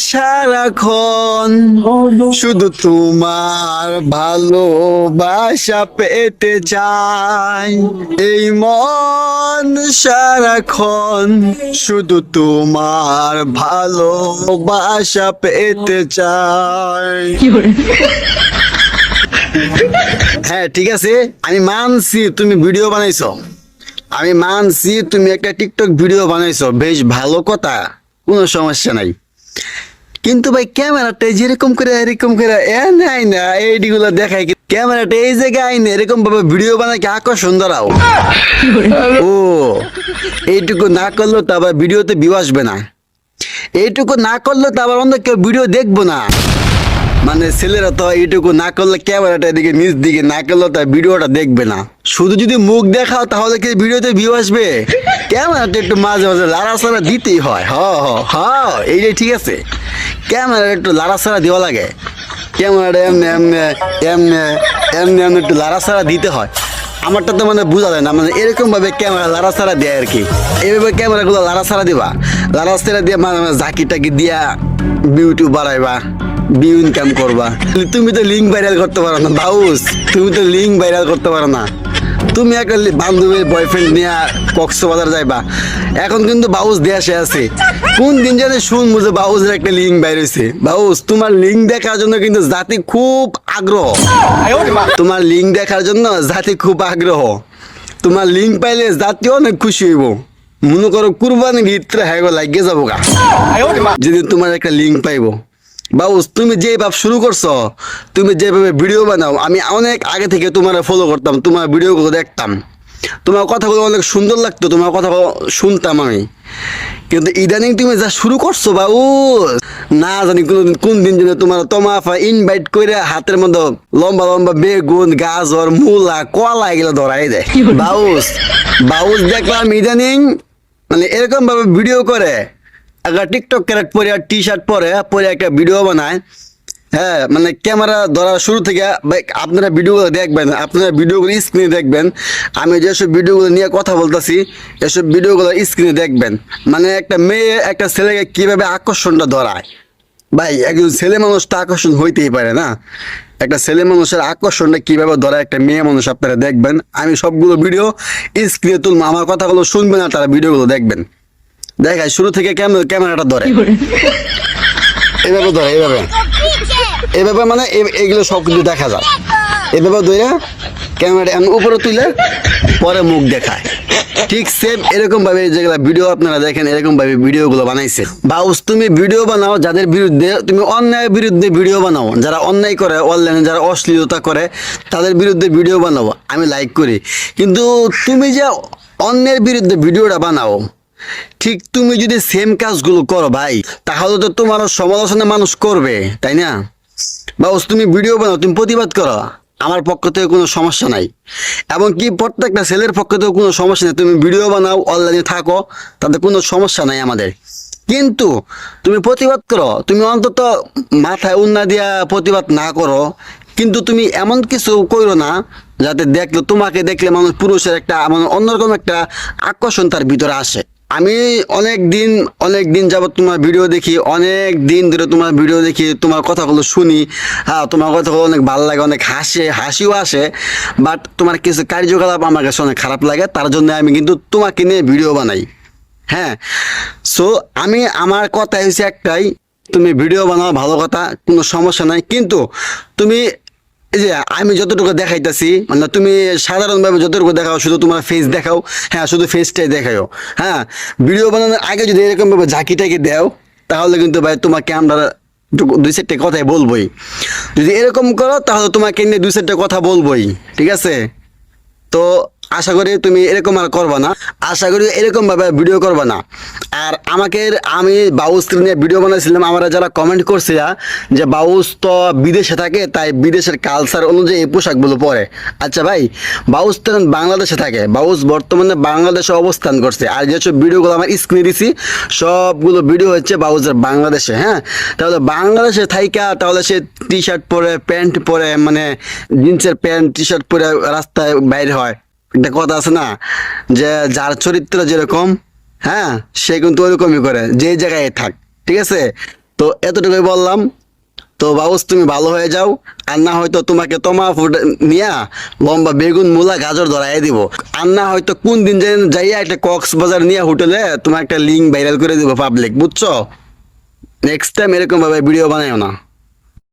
সারাক্ষণ শুধু তোমার ভালোবাসা পেতে চাই, এই মন সারাক্ষণ শুধু তোমার ভালোবাসা পেতে চাই। হ্যাঁ ঠিক আছে, আমি মানছি তুমি ভিডিও বানাইছো, আমি মানছি তুমি একটা টিকটক ভিডিও বানাইছো, বেশ ভালো কথা, কোনো সমস্যা নাই। কিন্তু ভাই ক্যামেরাটা যেরকম করে এরকম করে নাই না এইগুলো দেখায় কি ক্যামেরাটা এই জায়গায় আইনে এরকম ভাবে ভিডিও বানায় কি আকর্ষণ ধরাও? ও এইটুকু না করলেও তো আবার ভিডিওতে ভিউ আসবে না, এইটুকু না করলে তো আবার অন্য কেউ ভিডিও দেখবো না। মানে ছেলেরা তো এইটুকু না করলে ক্যামেরাটা এদিকে নিচ দিকে না করলে তো ভিডিওটা দেখবে না। শুধু যদি মুখ দেখাও তাহলে কি ভিডিওতে ভিউ আসবে? ক্যামেরাটা একটু মাঝে মাঝে লাড়াছাড়া দিতেই হয়। এইটাই ঠিক আছে, ক্যামেরা একটু লাড়াছাড়া দেওয়া লাগে, ক্যামেরাটা এমনি এমনি এমনি এমনি এমনি একটু লাড়াছাড়া দিতে হয়। আমারটা তো মানে বোঝা যায় না, মানে এরকম ভাবে ক্যামেরা লাড়াছাড়া দেয় আর কি। এইভাবে ক্যামেরাগুলো লাড়াছাড়া দিবা, লাড়াছাড়া দিয়ে মানে ঝাঁকি টাকি দিয়া ভিউ বাড়াইবা, ভিউ ইনকাম করবা। তুমি তো লিঙ্ক ভাইরাল করতে পারো না বাউস, তুমি তো লিঙ্ক ভাইরাল করতে পারো না। তুমি একটা বান্ধবীর বয়ফ্রেন্ড নিয়ে কক্সবাজার যাইবা, এখন কিন্তু বাউস দেশে আছে, কোন দিন জানে শুনবো যে বাউসের একটা লিঙ্ক বাইর হয়েছে। বাউস তোমার লিঙ্ক দেখার জন্য কিন্তু জাতি খুব আগ্রহ, তোমার লিঙ্ক দেখার জন্য জাতি খুব আগ্রহ। তোমার লিঙ্ক পাইলে জাতি অনেক খুশি হইব, মনে করো কুরবানির ভিতরে হ্যাঁ লাগিয়ে যাবো গা যদি তোমার একটা লিঙ্ক পাইবো। বাউস তুমি যে ভাব শুরু করছো, তুমি যেভাবে ভিডিও বানাও, আমি অনেক আগে থেকে তোমার ফলো করতাম, তোমার ভিডিওগুলো দেখতাম, তোমার কথাগুলো অনেক সুন্দর লাগতো, তোমার কথাগুলো শুনতাম আমি। কিন্তু ইদানিং তুমি যা শুরু করছো বাউস, না জানি কোন দিন যেন তোমার তোমাফা ইনভাইট করে হাতের মধ্যে লম্বা লম্বা বেগুন গাজর মূলা কলা এগুলো ধরাই দেয়। বাউস বাউস দেখলাম ইদানিং মানে এরকম ভাবে ভিডিও করে, একটা টিকটক ক্যারেক্ট পরে আর টি শার্ট পরে একটা ভিডিও বানায়। হ্যাঁ মানে ক্যামেরা ধরা শুরু থেকে আপনারা ভিডিওগুলো দেখবেন, আপনারা ভিডিওগুলো স্ক্রিনে দেখবেন, আমি যেসব ভিডিওগুলো নিয়ে কথা বলতেছি এসব ভিডিওগুলো স্ক্রিনে দেখবেন। মানে একটা মেয়ে একটা ছেলেকে কিভাবে আকর্ষণটা ধরায়, ভাই একজন ছেলে মানুষ তো আকর্ষণ হইতেই পারে না, একটা ছেলে মানুষের আকর্ষণটা কিভাবে ধরায় একটা মেয়ে মানুষ আপনারা দেখবেন। আমি সবগুলো ভিডিও স্ক্রিনে তুলবো, আমার কথাগুলো শুনবেন না, তারা ভিডিওগুলো দেখবেন। দেখায় শুরু থেকে ক্যামেরাটা ধরে এভাবে ধরে, এভাবে মানে এগুলো সব কিছু দেখা যায়, এভাবে ধরে ক্যামেরাটা উপরে তুলে পরে মুখ দেখায়। ঠিক সেম এরকম ভাবে যেগুলা ভিডিও আপনারা দেখেন এরকম ভাবে ভিডিওগুলো বানাইছে। বাউস তুমি ভিডিও বানাও যাদের বিরুদ্ধে, তুমি অন্যায়ের বিরুদ্ধে ভিডিও বানাও, যারা অন্যায় করে অনলাইনে যারা অশ্লীলতা করে তাদের বিরুদ্ধে ভিডিও বানাও, আমি লাইক করি। কিন্তু তুমি যে অন্যের বিরুদ্ধে ভিডিওটা বানাও, ঠিক তুমি যদি সেম কাজগুলো করো ভাই, তাহলে তো তোমার সমালোচনা মানুষ করবে, তাই না? বাউস তুমি ভিডিও বানাও, তুমি প্রতিবাদ করো, আমার পক্ষ থেকে কোনো সমস্যা নাই, এমনকি প্রত্যেকটা ছেলের পক্ষ থেকে কোনো সমস্যা নেই। তুমি ভিডিও বানাও, অনলাইনে থাকো, তাতে কোনো সমস্যা নাই আমাদের। কিন্তু তুমি প্রতিবাদ করো, তুমি অন্তত মাথায় উন্না দিয়া প্রতিবাদ না করো, কিন্তু তুমি এমন কিছু করো না যাতে দেখলে তোমাকে দেখলে মানুষ পুরুষের একটা অন্যরকম একটা আকর্ষণ তার ভিতরে আসে। আমি অনেক দিন যাবত তোমার ভিডিও দেখি, অনেক দিন ধরে তোমার ভিডিও দেখি, তোমার কথাগুলো শুনি। হ্যাঁ তোমার কথাগুলো অনেক ভালো লাগে, অনেক হাসিও আসে, বাট তোমার কিছু কার্যকলাপ আমার কাছে অনেক খারাপ লাগে, তার জন্য আমি কিন্তু তোমাকে নিয়ে ভিডিও বানাই। হ্যাঁ সো আমার কথা হচ্ছে একটাই, তুমি ভিডিও বানাও ভালো কথা, কোনো সমস্যা নাই, কিন্তু তুমি এই যে আমি যতটুকু দেখাইতেছি মানে তুমি সাধারণভাবে যতটুকু দেখাও শুধু তোমার ফেস দেখাও, হ্যাঁ শুধু ফেসটাই দেখাও। হ্যাঁ ভিডিও বানানোর আগে যদি এরকম ভাবে ঝাঁকি টাকি দাও তাহলে কিন্তু ভাই তোমাকে আমরা দুই চারটে কথাই বলবোই। যদি এরকম করো তাহলে তোমাকে নিয়ে দুই চারটে কথা বলবোই, ঠিক আছে? তো আশা করি তুমি এরকম আর করবা না, আশা করি এরকম ভাবে ভিডিও করবা না। আর আমি বাউস নিয়ে ভিডিও বানাইছিলাম, আমরা যারা কমেন্ট করছে যে বাউস তো বিদেশে থাকে তাই বিদেশের কালচার অনুযায়ী এই পোশাকগুলো পরে। আচ্ছা ভাই, বাউস তো বাংলাদেশে থাকে, বাউস বর্তমানে বাংলাদেশে অবস্থান করছে, আর যেসব ভিডিওগুলো আমার স্ক্রিনে দিছি সবগুলো ভিডিও হচ্ছে বাউসের বাংলাদেশে। হ্যাঁ তাহলে বাংলাদেশে থাইকা তাহলে সে টি শার্ট পরে প্যান্ট পরে মানে জিন্সের প্যান্ট টি শার্ট পরে রাস্তায় বাইরে হয়। একটা কথা আছে না যে যার চরিত্র যেরকম, হ্যাঁ সে কিন্তু ওইরকমই করে যে জায়গায় থাক, ঠিক আছে? তো এতটুকুই বললাম। তো বাবুস তুমি ভালো হয়ে যাও, আর না হয়তো তোমাকে তোমা নিয়া লম্বা বেগুন মূলা গাজর ধরাই দিব, আর না হয়তো কোন দিন যাইয়া একটা কক্সবাজার নিয়ে হোটেলে তোমার একটা লিঙ্ক ভাইরাল করে দিব পাবলিক, বুঝছো? নেক্সট টাইম এরকম ভাবে ভিডিও বানাইও না।